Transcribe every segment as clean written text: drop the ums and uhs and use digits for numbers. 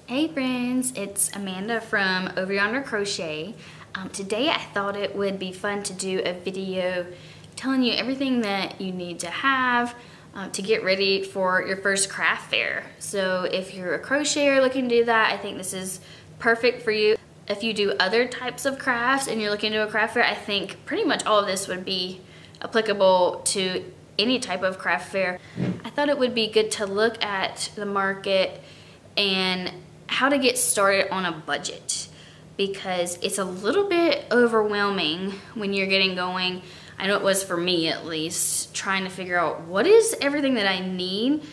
Hey friends, it's Amanda from Over Yonder Crochet. Today I thought it would be fun to do a video telling you everything that you need to have to get ready for your first craft fair. So if you're a crocheter looking to do that, I think this is perfect for you. If you do other types of crafts and you're looking to do a craft fair, I think pretty much all of this would be applicable to any type of craft fair. I thought it would be good to look at the market and how to get started on a budget, because it's a little bit overwhelming when you're getting going. I know it was for me, at least, trying to figure out what is everything that I need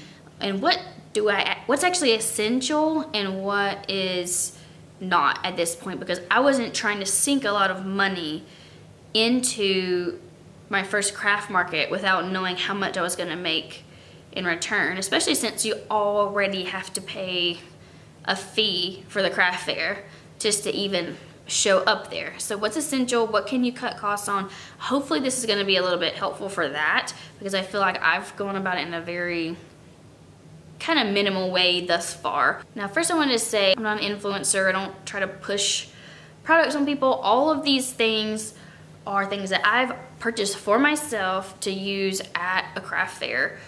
and what's actually essential and what is not at this point, because I wasn't trying to sink a lot of money into my first craft market without knowing how much I was going to make in return, especially since you already have to pay a fee for the craft fair just to even show up there. So what's essential? What can you cut costs on? Hopefully this is going to be a little bit helpful for that, because I feel like I've gone about it in a very kind of minimal way thus far. Now first I wanted to say I'm not an influencer. I don't try to push products on people. All of these things are things that I've purchased for myself to use at a craft fair.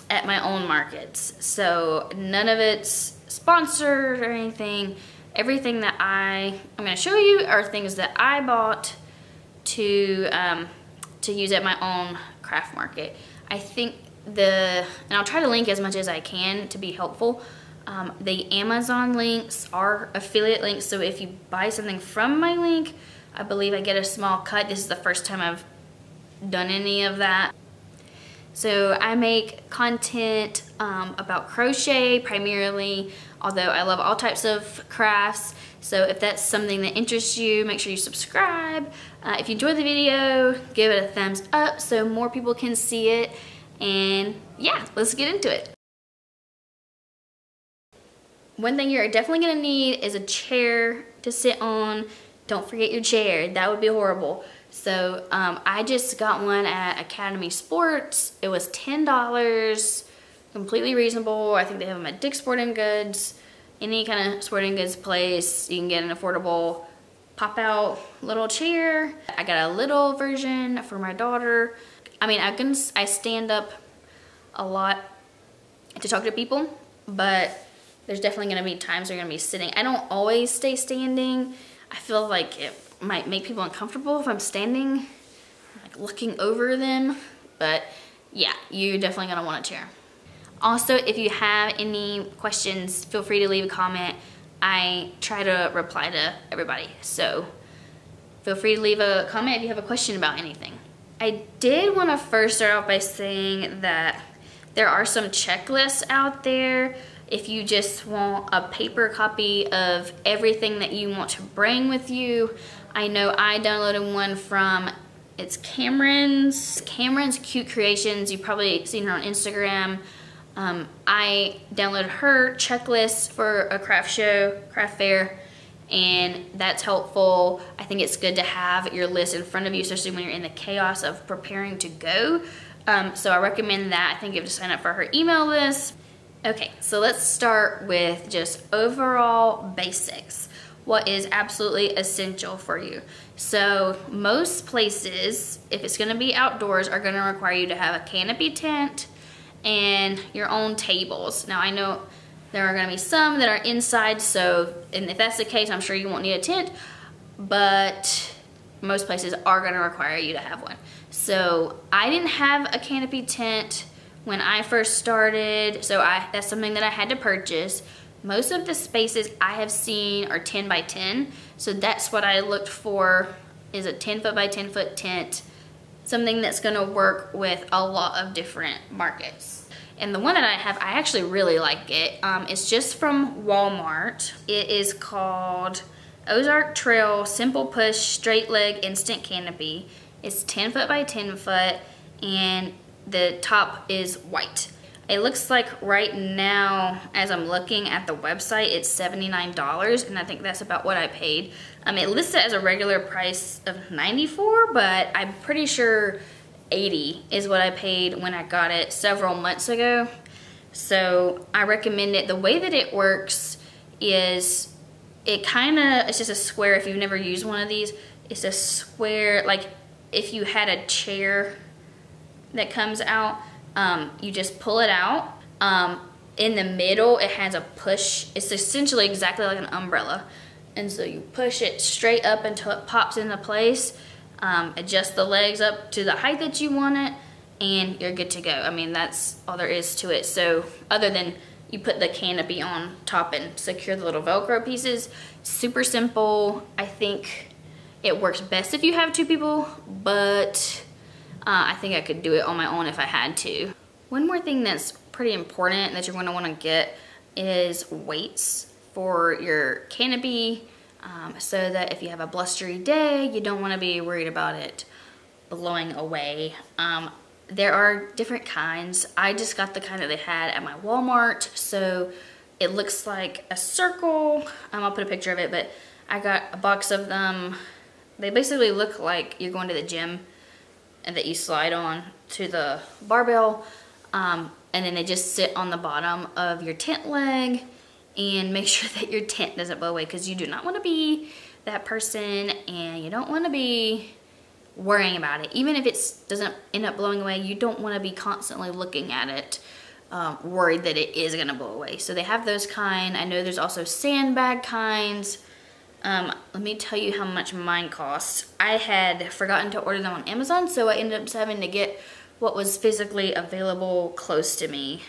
At my own markets. So none of it's sponsored or anything. Everything that I'm going to show you are things that I bought to use at my own craft market. I think and I'll try to link as much as I can to be helpful. The Amazon links are affiliate links, so if you buy something from my link, I believe I get a small cut. This is the first time I've done any of that. So I make content about crochet primarily, although I love all types of crafts. So if that's something that interests you, make sure you subscribe. If you enjoyed the video, give it a thumbs up so more people can see it. And yeah, let's get into it. One thing you're definitely gonna need is a chair to sit on. Don't forget your chair, that would be horrible. So I just got one at Academy Sports. It was $10, completely reasonable. I think they have them at Dick's Sporting Goods. Any kind of sporting goods place, you can get an affordable pop-out little chair. I got a little version for my daughter. I mean, I stand up a lot to talk to people, but there's definitely gonna be times where you're gonna be sitting. I don't always stay standing. I feel like it might make people uncomfortable if I'm standing, like looking over them, but yeah, you're definitely gonna want a chair. Also, if you have any questions, feel free to leave a comment. I try to reply to everybody, so feel free to leave a comment if you have a question about anything. I did want to first start off by saying that there are some checklists out there if you just want a paper copy of everything that you want to bring with you. I know I downloaded one from, it's Cameron's Cute Creations. You've probably seen her on Instagram. I downloaded her checklist for a craft fair, and that's helpful. I think it's good to have your list in front of you, especially when you're in the chaos of preparing to go. So I recommend that. I think you have to sign up for her email list. Okay, so let's start with just overall basics. What is absolutely essential for you. So most places, if it's gonna be outdoors, are gonna require you to have a canopy tent and your own tables. Now I know there are gonna be some that are inside, and if that's the case, I'm sure you won't need a tent, but most places are gonna require you to have one. So I didn't have a canopy tent when I first started, so that's something that I had to purchase. Most of the spaces I have seen are 10 by 10, so that's what I looked for, is a 10 foot by 10 foot tent, something that's gonna work with a lot of different markets. And the one that I have, I actually really like it. It's just from Walmart. It is called Ozark Trail Simple Push Straight Leg Instant Canopy. It's 10 foot by 10 foot, and the top is white. It looks like right now, as I'm looking at the website, it's $79, and I think that's about what I paid. It lists it as a regular price of $94, but I'm pretty sure $80 is what I paid when I got it several months ago. So I recommend it. The way that it works is it's just a square. If you've never used one of these, it's a square, like if you had a chair that comes out, you just pull it out. In the middle, it has a push. It's essentially exactly like an umbrella. And so you push it straight up until it pops into place. Adjust the legs up to the height that you want it, and you're good to go. I mean, that's all there is to it. So other than you put the canopy on top and secure the little Velcro pieces, super simple. I think it works best if you have two people, but I think I could do it on my own if I had to. One more thing that's pretty important that you're going to want to get is weights for your canopy, so that if you have a blustery day, you don't want to be worried about it blowing away. There are different kinds. I just got the kind that they had at my Walmart, so it looks like a circle. I'll put a picture of it, but I got a box of them. They basically look like you're going to the gym and that you slide on to the barbell, and then they just sit on the bottom of your tent leg. And make sure that your tent doesn't blow away, because you do not want to be that person, and you don't want to be worrying about it. Even if it doesn't end up blowing away, you don't want to be constantly looking at it, worried that it is going to blow away. So they have those kind. I know there's also sandbag kinds. Let me tell you how much mine costs. I had forgotten to order them on Amazon, so I ended up just having to get what was physically available close to me.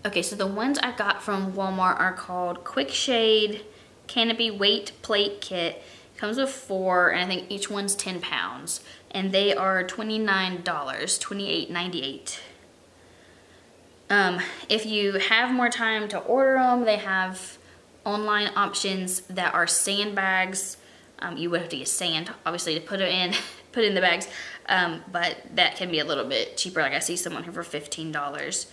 Okay, so the ones I got from Walmart are called Quick Shade Canopy Weight Plate Kit. It comes with 4, and I think each one's 10 pounds. And they are $29, $28.98. If you have more time to order them, they have online options that are sandbags. You would have to get sand, obviously, to put it in, put in the bags. But that can be a little bit cheaper. Like I see someone here for $15.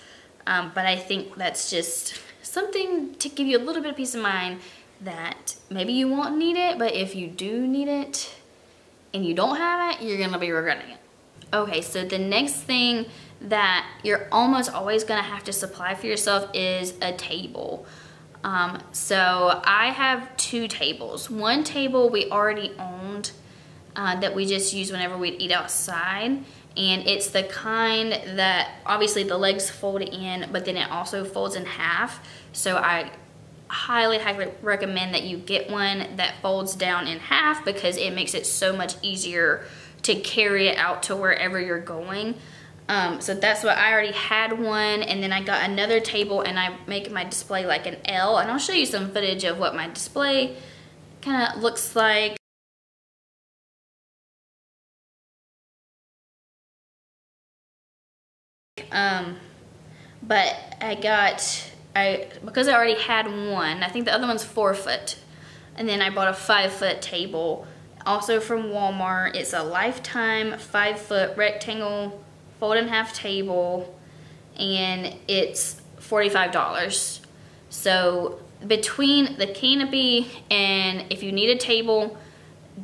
But I think that's just something to give you a little bit of peace of mind that maybe you won't need it, but if you do need it and you don't have it, you're gonna be regretting it. Okay, so the next thing that you're almost always gonna have to supply for yourself is a table. So I have 2 tables. One table we already owned that we just use whenever we'd eat outside. And it's the kind that obviously the legs fold in, but then it also folds in half. So I highly recommend that you get one that folds down in half, because it makes it so much easier to carry it out to wherever you're going. So that's what I already had one, and then I got another table, and I make my display like an L, and I'll show you some footage of what my display kind of looks like. But because I already had one, I think the other one's 4 foot, and then I bought a 5 foot table, also from Walmart. It's a Lifetime 5 foot rectangle fold in half table, and it's $45. So between the canopy and if you need a table,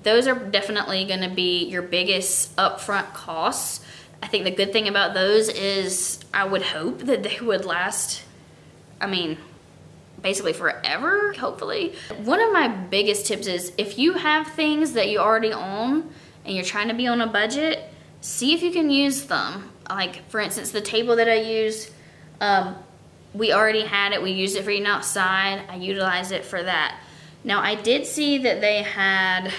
those are definitely going to be your biggest upfront costs. I think the good thing about those is I would hope that they would last, I mean, basically forever, hopefully. One of my biggest tips is if you have things that you already own and you're trying to be on a budget, see if you can use them. Like, for instance, the table that I use, we already had it. We used it for eating outside. I utilized it for that. Now, I did see that they had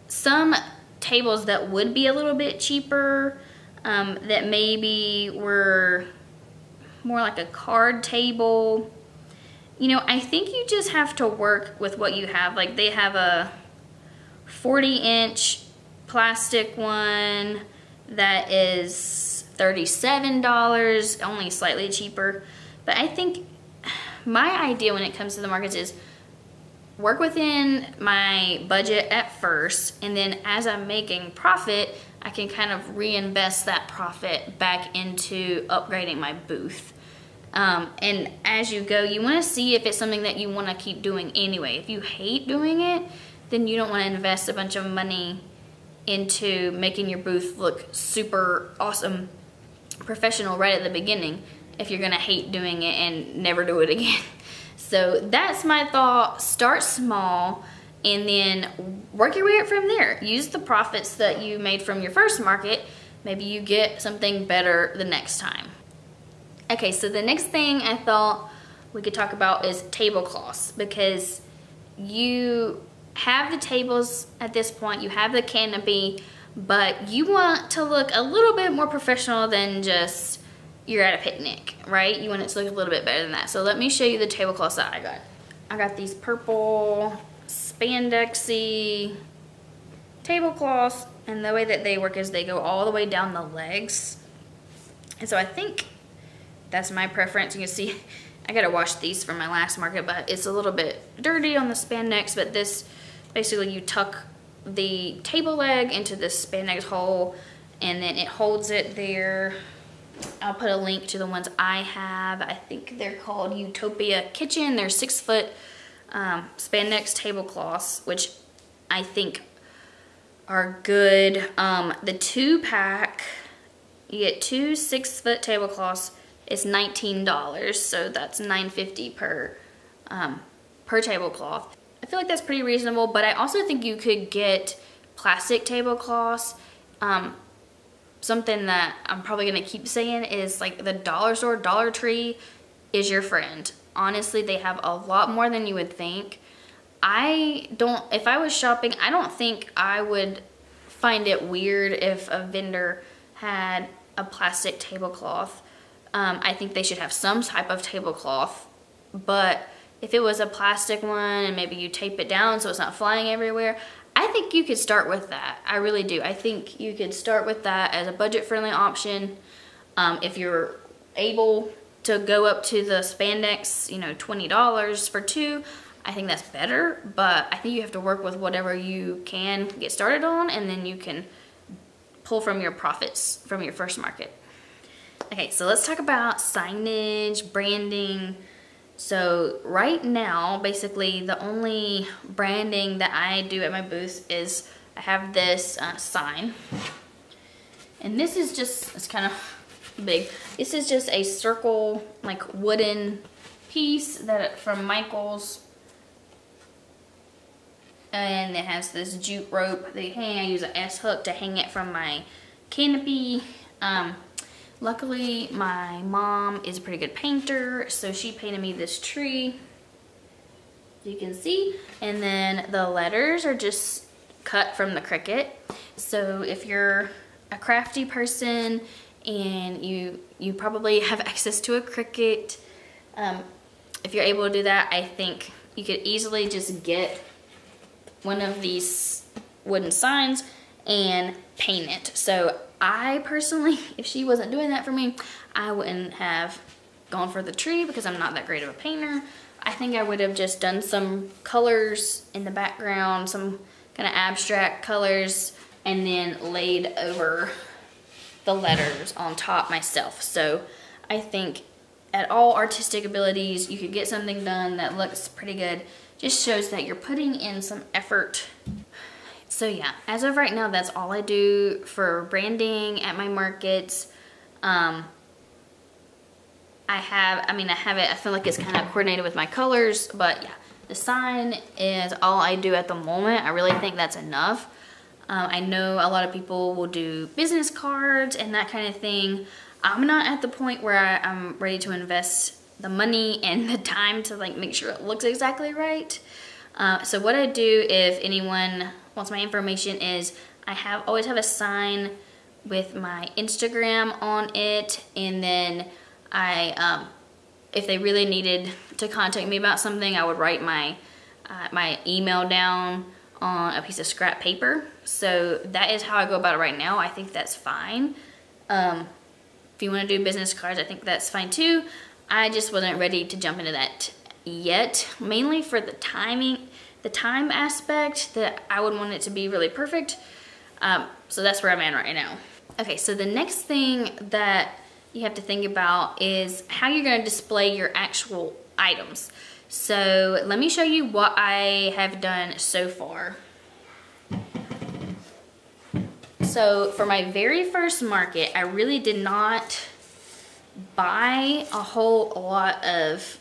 some tables that would be a little bit cheaper, that maybe were more like a card table. You know, I think you just have to work with what you have. Like, they have a 40-inch plastic one that is $37, only slightly cheaper. But I think my idea when it comes to the markets is work within my budget at first, and then as I'm making profit, I can kind of reinvest that profit back into upgrading my booth. And as you go, you want to see if it's something that you want to keep doing anyway. If you hate doing it, then you don't want to invest a bunch of money into making your booth look super awesome professional right at the beginning if you're gonna hate doing it and never do it again. So that's my thought. Start small and then work your way up from there. Use the profits that you made from your first market. Maybe you get something better the next time. Okay, so the next thing I thought we could talk about is tablecloths, because you have the tables at this point, you have the canopy, but you want to look a little bit more professional than just you're at a picnic, right? You want it to look a little bit better than that. So let me show you the tablecloths that I got. I got these purple spandexy tablecloths, and the way that they work is they go all the way down the legs. And so I think that's my preference. You can see I gotta wash these from my last market, but it's a little bit dirty on the spandex. But this, basically you tuck the table leg into this spandex hole and then it holds it there. I'll put a link to the ones I have. I think they're called Utopia Kitchen. They're 6-foot spandex tablecloths, which I think are good. The 2-pack, you get 2 6-foot tablecloths. It's $19, so that's $9.50 per tablecloth. I feel like that's pretty reasonable, but I also think you could get plastic tablecloths. Something that I'm probably gonna keep saying is like the dollar store, Dollar Tree is your friend. Honestly, they have a lot more than you would think. If I was shopping, I don't think I would find it weird if a vendor had a plastic tablecloth. I think they should have some type of tablecloth, but if it was a plastic one and maybe you tape it down so it's not flying everywhere, I think you could start with that. I really do. I think you could start with that as a budget-friendly option. If you're able to go up to the spandex, you know, $20 for 2, I think that's better, but I think you have to work with whatever you can get started on, and then you can pull from your profits from your first market. Okay, so let's talk about signage, branding. So right now, basically the only branding that I do at my booth is I have this sign. And this is just, it's kind of big. This is just a circle, like wooden piece that from Michael's. And it has this jute rope they hang. I use an S-hook to hang it from my canopy. Luckily, my mom is a pretty good painter, so she painted me this tree, you can see. And then the letters are just cut from the Cricut. So if you're a crafty person and you probably have access to a Cricut, if you're able to do that, I think you could easily just get one of these wooden signs and paint it. So I personally, if she wasn't doing that for me, I wouldn't have gone for the tree because I'm not that great of a painter. I think I would have just done some colors in the background, some kind of abstract colors, and then laid over the letters on top myself. So I think at all artistic abilities, you could get something done that looks pretty good. Just shows that you're putting in some effort. So yeah, as of right now, that's all I do for branding at my markets. I feel like it's kind of coordinated with my colors, but yeah, the sign is all I do at the moment. I really think that's enough. I know a lot of people will do business cards and that kind of thing. I'm not at the point where I'm ready to invest the money and the time to like make sure it looks exactly right. So what I do, if anyone wants my information, is I always have a sign with my Instagram on it, and then if they really needed to contact me about something, I would write my email down on a piece of scrap paper. So that is how I go about it right now. I think that's fine. If you want to do business cards, I think that's fine too. I just wasn't ready to jump into that yet, mainly for the time aspect, that I would want it to be really perfect. So that's where I'm at right now. Okay, so the next thing that you have to think about is how you're going to display your actual items. So let me show you what I have done so far. So for my very first market, I really did not buy a whole lot of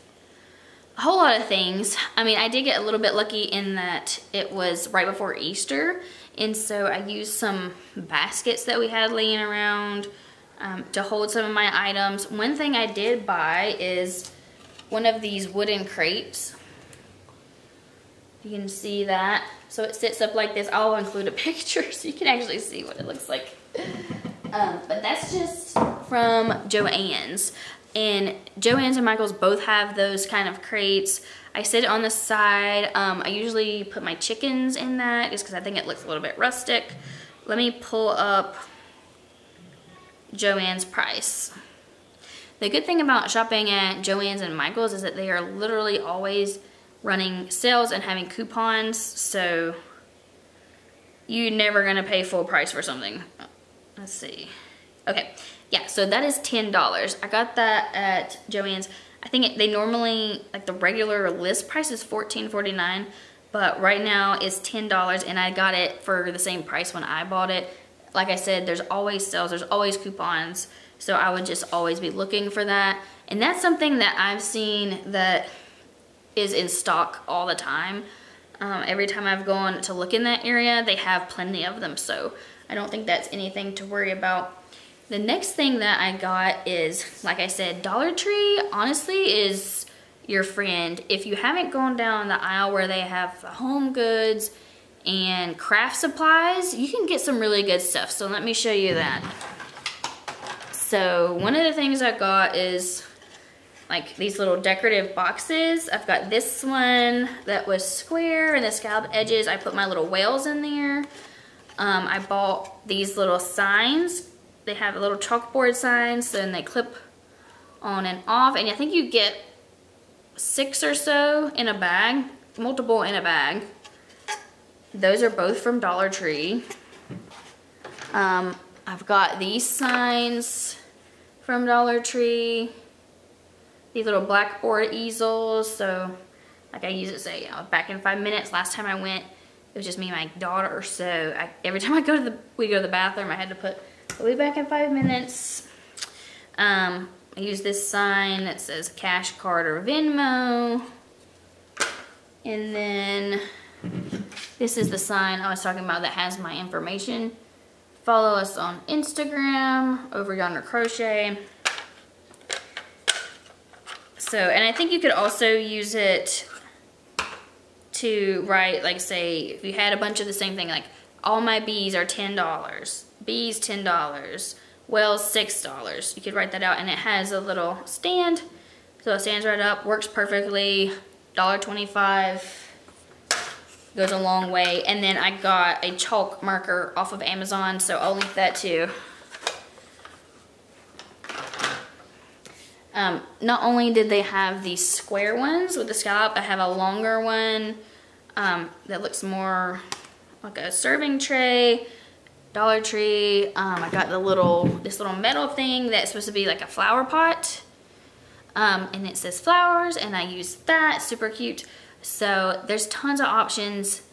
things. I mean, I did get a little bit lucky in that it was right before Easter, and so I used some baskets that we had laying around to hold some of my items. One thing I did buy is one of these wooden crates. You can see that. So it sits up like this. I'll include a picture so you can actually see what it looks like. But that's just from Joann's. And Joann's and Michael's both have those kind of crates. I sit on the side. I usually put my chickens in that just because I think it looks a little bit rustic. Let me pull up Joann's price. The good thing about shopping at Joann's and Michael's is that they are literally always running sales and having coupons, so you're never gonna pay full price for something. Let's see. Okay, yeah, so that is $10. I got that at Joann's. I think they normally, like the regular list price is $14.49, but right now it's $10, and I got it for the same price when I bought it. Like I said, there's always sales, there's always coupons, so I would just always be looking for that. And that's something that I've seen that is in stock all the time. Every time I've gone to look in that area, they have plenty of them, so I don't think that's anything to worry about. The next thing that I got is, like I said, Dollar Tree honestly is your friend. If you haven't gone down the aisle where they have home goods and craft supplies, you can get some really good stuff. So let me show you that. So one of the things I got is like these little decorative boxes. I've got this one that was square and the scalloped edges. I put my little whales in there. I bought these little signs. They have little chalkboard signs, and they clip on and off. And I think you get 6 or so in a bag, multiple in a bag. Those are both from Dollar Tree. I've got these signs from Dollar Tree. These little blackboard easels. So, like I use it, say, back in 5 minutes. Last time I went, it was just me and my daughter. So every time we go to the bathroom, I had to put, we'll be back in 5 minutes. I use this sign that says Cash Card or Venmo. And then this is the sign I was talking about that has my information. Follow us on Instagram, Over Yonder Crochet. So, and I think you could also use it to write, like, say, if you had a bunch of the same thing, like, all my bees are $10, bees $10, wells $6. You could write that out, and it has a little stand, so it stands right up, works perfectly, $1.25, goes a long way. And then I got a chalk marker off of Amazon, so I'll link that too. Not only did they have these square ones with the scallop, I have a longer one that looks more like a serving tray. Dollar Tree. I got this little metal thing that's supposed to be like a flower pot, and it says flowers, and I used that. Super cute. So there's tons of options.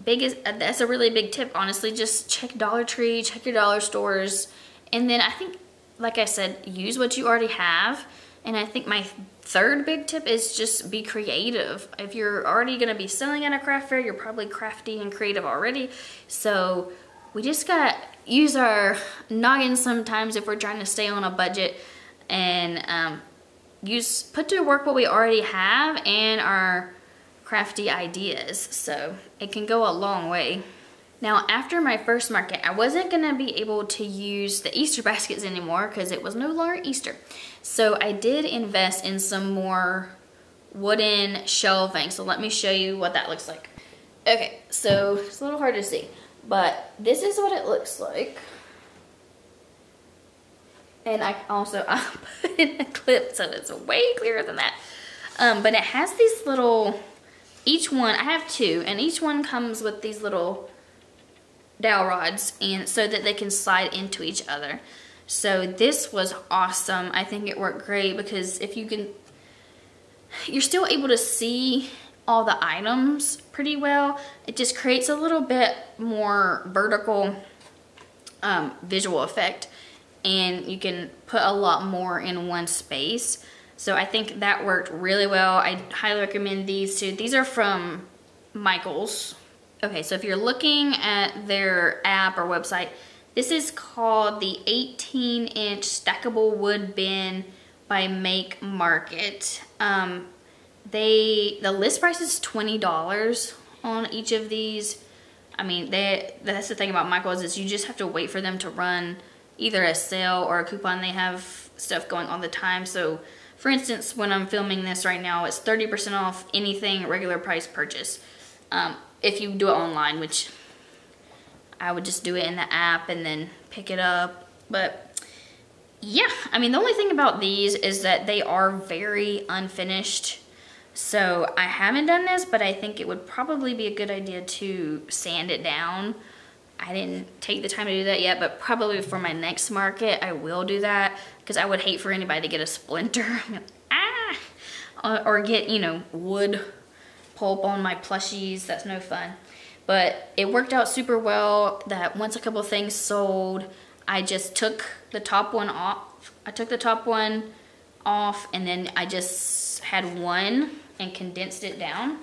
That's a really big tip, honestly. Just check Dollar Tree, check your dollar stores, and then I think, like I said, use what you already have. And I think my third big tip is just be creative. If you're already gonna be selling at a craft fair, you're probably crafty and creative already. So we just gotta use our noggin sometimes if we're trying to stay on a budget, and put to work what we already have and our crafty ideas. So it can go a long way. Now, after my first market, I wasn't gonna be able to use the Easter baskets anymore because it was no longer Easter. So I did invest in some more wooden shelving. So let me show you what that looks like. Okay, so it's a little hard to see, but this is what it looks like. And I put in a clip so it's way clearer than that. But it has these little, each one, I have 2, and each one comes with these little dowel rods, and so that they can slide into each other. So this was awesome. I think it worked great because you're still able to see all the items pretty well. It just creates a little bit more vertical visual effect. and you can put a lot more in one space. So I think that worked really well. I highly recommend these two. These are from Michaels. Okay, so if you're looking at their app or website, this is called the 18-inch stackable wood bin by Make Market. The list price is $20 on each of these. I mean, that's the thing about Michaels is you just have to wait for them to run either a sale or a coupon. They have stuff going all the time. So for instance, when I'm filming this right now, it's 30% off anything regular price purchase. If you do it online, which I would just do it in the app and then pick it up. But yeah, I mean, the only thing about these is that they are very unfinished. So I haven't done this, but I think it would probably be a good idea to sand it down. I didn't take the time to do that yet, but probably for my next market, I will do that because I would hate for anybody to get a splinter. Or get, you know, wood pulp on my plushies. That's no fun. But it worked out super well that once a couple things sold, I just took the top one off. I took the top one off and then I just had one and condensed it down.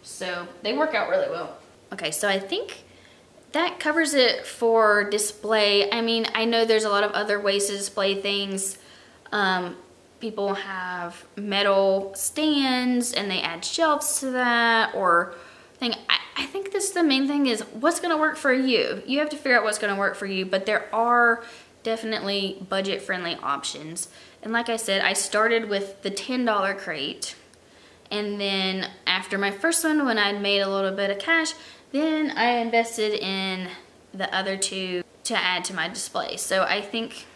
So they work out really well. Okay, so I think that covers it for display. I mean, I know there's a lot of other ways to display things. People have metal stands and they add shelves to that or thing. I think this the main thing is what's gonna work for you. You have to figure out what's gonna work for you, but there are definitely budget-friendly options. And like I said, I started with the $10 crate. And then after my first one, when I'd made a little bit of cash, then I invested in the other two to add to my display. So I think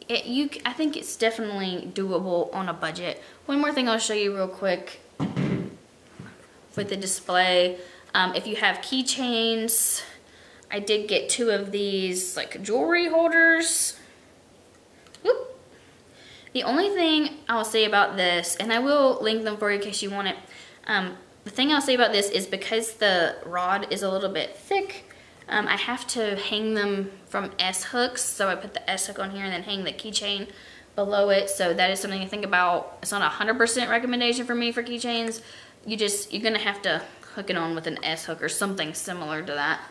it's definitely doable on a budget. One more thing I'll show you real quick with the display. If you have keychains, I did get 2 of these like jewelry holders. Whoop. The only thing I'll say about this, and I will link them for you in case you want it. The thing I'll say about this is because the rod is a little bit thick, I have to hang them from S-hooks. So I put the S-hook on here and then hang the keychain below it. So that is something to think about. It's not a 100% recommendation for me for keychains. You're gonna have to hook it on with an S-hook or something similar to that.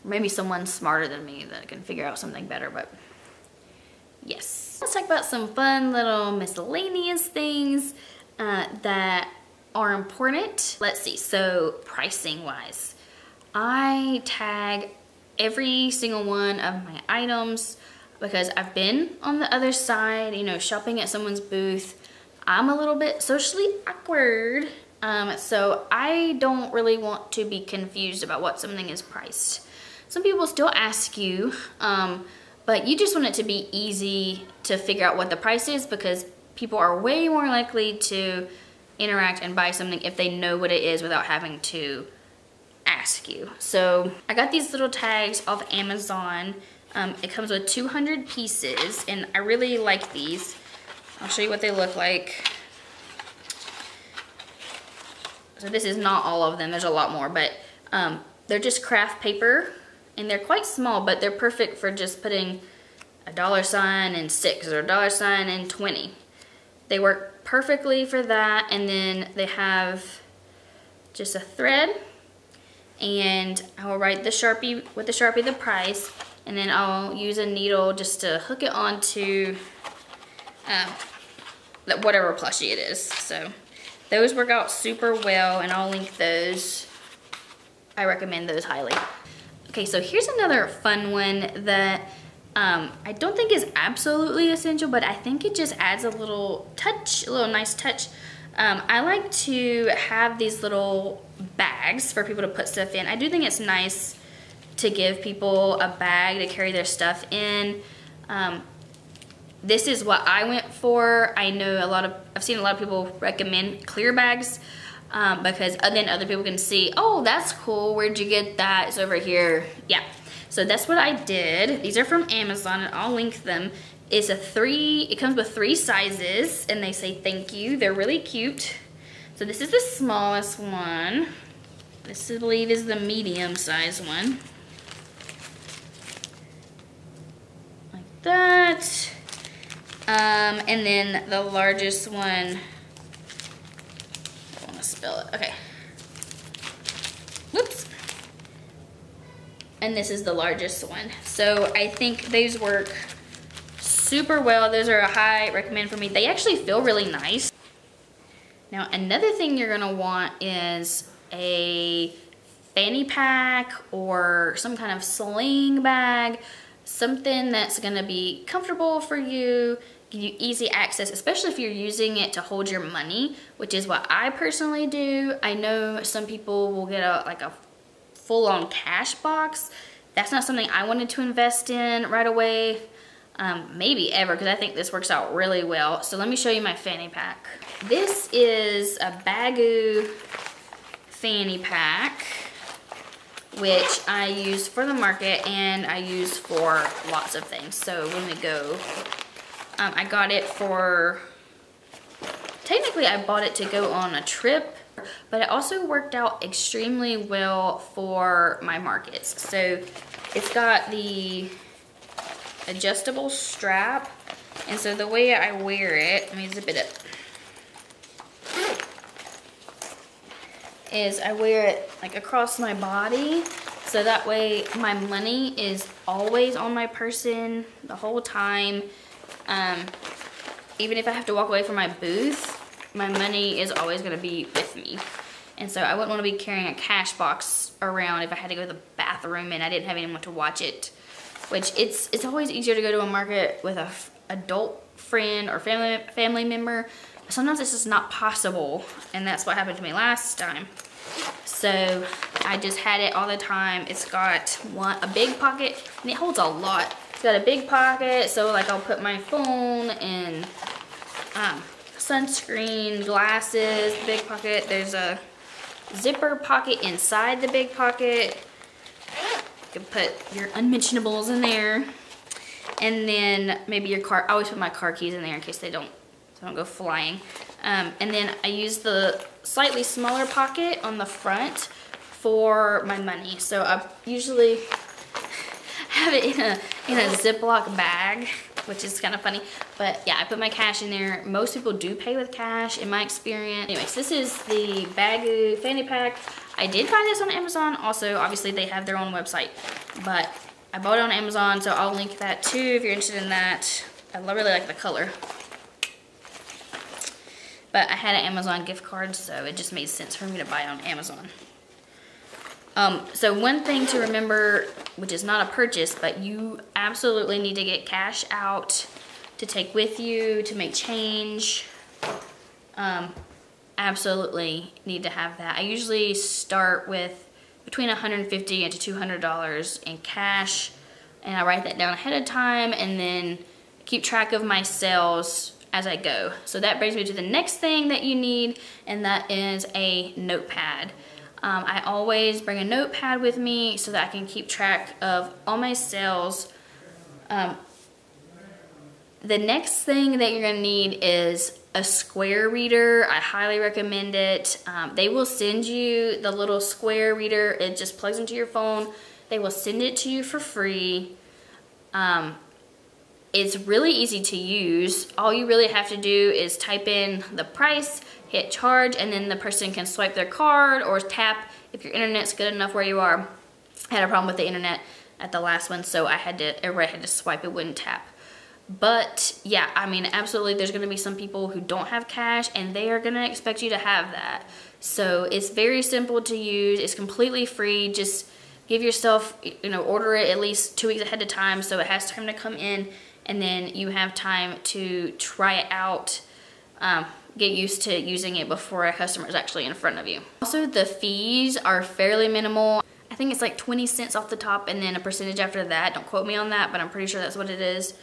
Maybe someone smarter than me that can figure out something better, but yes. Let's talk about some fun little miscellaneous things that are important. Let's see, so pricing wise, I tag every single one of my items because I've been on the other side, you know, shopping at someone's booth. I'm a little bit socially awkward, so I don't really want to be confused about what something is priced. Some people still ask you, but you just want it to be easy to figure out what the price is because people are way more likely to interact and buy something if they know what it is without having to ask you. So I got these little tags off Amazon. It comes with 200 pieces and I really like these. I'll show you what they look like. So this is not all of them, there's a lot more, but they're just craft paper and they're quite small, but they're perfect for just putting a $sign and 6 or a $sign and 20. They work perfectly for that, and then they have just a thread, and I will write the Sharpie with the Sharpie the price, and then I'll use a needle just to hook it onto whatever plushie it is. So those work out super well, and I'll link those. I recommend those highly. Okay, so here's another fun one that I don't think is absolutely essential, but I think it just adds a little touch, a little nice touch. I like to have these little bags for people to put stuff in. I do think it's nice to give people a bag to carry their stuff in. This is what I went for. I know I've seen a lot of people recommend clear bags because then other people can see, oh, that's cool, where'd you get that? It's over here. Yeah, so that's what I did. These are from Amazon and I'll link them. It comes with 3 sizes and they say thank you. They're really cute. So this is the smallest one. This I believe is the medium size one. that. And then the largest one, I don't want to spill it, okay. Whoops. And this is the largest one. So I think these work super well. Those are a high recommend for me. They actually feel really nice. Now another thing you're gonna want is a fanny pack or some kind of sling bag, something that's gonna be comfortable for you, give you easy access, especially if you're using it to hold your money, which is what I personally do. I know some people will get a full-on cash box. That's not something I wanted to invest in right away, maybe ever, because I think this works out really well. So let me show you my fanny pack. This is a Bagoo fanny pack, which I use for the market and I use for lots of things. So when we go, I got it for, technically I bought it to go on a trip, but it also worked out extremely well for my markets. So it's got the adjustable strap, and so the way I wear it, let me zip it up, is I wear it like across my body, so that way my money is always on my person the whole time. Even if I have to walk away from my booth, my money is always gonna be with me. And so I wouldn't wanna be carrying a cash box around if I had to go to the bathroom and I didn't have anyone to watch it. Which it's always easier to go to a market with an adult friend or family member. Sometimes it's just not possible, and that's what happened to me last time. So I just had it all the time. It's got a big pocket, and it holds a lot. It's got a big pocket, so like I'll put my phone and sunscreen, glasses, big pocket. There's a zipper pocket inside the big pocket. You can put your unmentionables in there. And then maybe your car, I always put my car keys in there in case they don't go flying. And then I use the slightly smaller pocket on the front for my money. So I usually have it in a Ziploc bag, which is kind of funny. But yeah, I put my cash in there. Most people do pay with cash in my experience. Anyways, this is the Bagoo fanny pack. I did find this on Amazon. Also, obviously they have their own website, but I bought it on Amazon, so I'll link that too if you're interested in that. I really like the color. But I had an Amazon gift card, so it just made sense for me to buy it on Amazon. So one thing to remember, which is not a purchase, but you absolutely need to get cash out to take with you, to make change. Absolutely need to have that. I usually start with between $150 and to $200 in cash, and I write that down ahead of time and then keep track of my sales as I go. So that brings me to the next thing that you need, and that is a notepad. I always bring a notepad with me so that I can keep track of all my sales. The next thing that you're gonna need is a square reader. I highly recommend it. They will send you the little square reader. It just plugs into your phone. They will send it to you for free. It's really easy to use. All you really have to do is type in the price, hit charge, and then the person can swipe their card or tap if your internet's good enough where you are. I had a problem with the internet at the last one, so everybody had to swipe, it wouldn't tap. But yeah, I mean, absolutely, there's gonna be some people who don't have cash and they are gonna expect you to have that. So it's very simple to use, it's completely free. Just give yourself, order it at least 2 weeks ahead of time so it has time to come in, and then you have time to try it out, get used to using it before a customer is actually in front of you. Also, the fees are fairly minimal. I think it's like 20 cents off the top and then a percentage after that. Don't quote me on that, but I'm pretty sure that's what it is.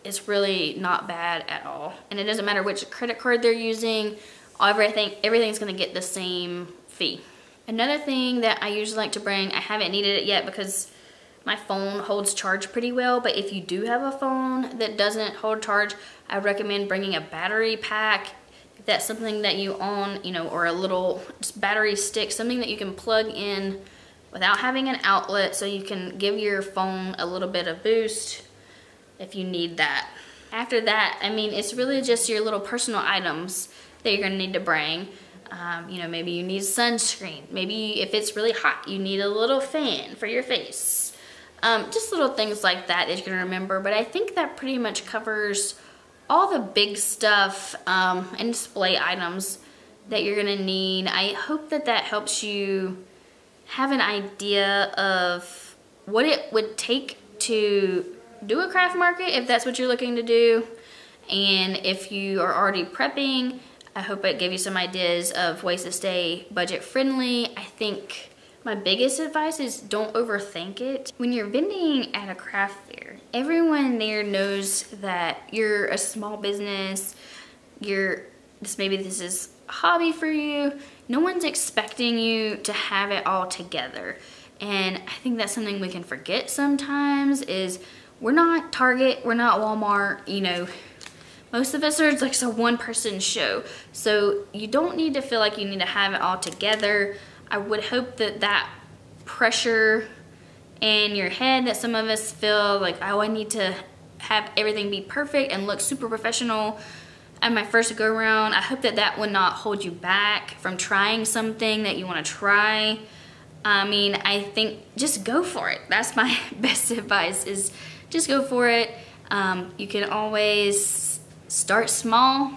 It's really not bad at all. And it doesn't matter which credit card they're using, everything's gonna get the same fee. Another thing that I usually like to bring, I haven't needed it yet because my phone holds charge pretty well, but if you do have a phone that doesn't hold charge, I recommend bringing a battery pack. If that's something that you own, or a little just battery stick, something that you can plug in without having an outlet, so you can give your phone a little bit of boost if you need that. After that, I mean, it's really just your little personal items that you're gonna need to bring. You know, maybe you need sunscreen. Maybe if it's really hot, you need a little fan for your face. Just little things like that you're gonna remember, but I think that pretty much covers all the big stuff and display items that you're gonna need. I hope that that helps you have an idea of what it would take to do a craft market if that's what you're looking to do. And if you are already prepping, I hope it gave you some ideas of ways to stay budget friendly. I think my biggest advice is don't overthink it. When you're vending at a craft fair, everyone there knows that you're a small business, maybe this is a hobby for you. No one's expecting you to have it all together. And I think that's something we can forget sometimes is we're not Target, we're not Walmart, you know. Most of us are like a one-person show. So you don't need to feel like you need to have it all together. I would hope that that pressure in your head that some of us feel like, oh, I need to have everything be perfect and look super professional at my first go around. I hope that that would not hold you back from trying something that you want to try. I mean, I think just go for it. That's my best advice is just go for it. You can always start small.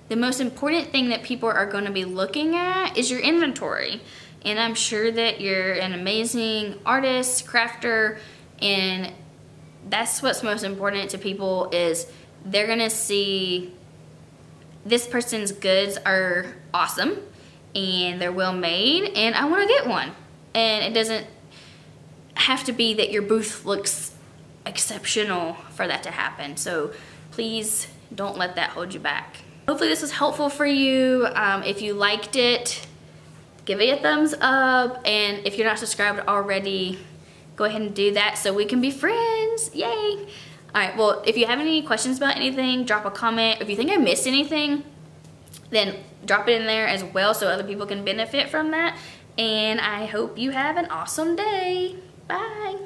The most important thing that people are going to be looking at is your inventory. And I'm sure that you're an amazing artist, crafter, and that's what's most important to people is they're going to see this person's goods are awesome and they're well made and I want to get one. And it doesn't have to be that your booth looks exceptional for that to happen. So please don't let that hold you back. Hopefully this was helpful for you. If you liked it, give it a thumbs up. And if you're not subscribed already, go ahead and do that so we can be friends. Yay. All right, well, if you have any questions about anything, drop a comment. If you think I missed anything, then drop it in there as well so other people can benefit from that. And I hope you have an awesome day. Bye.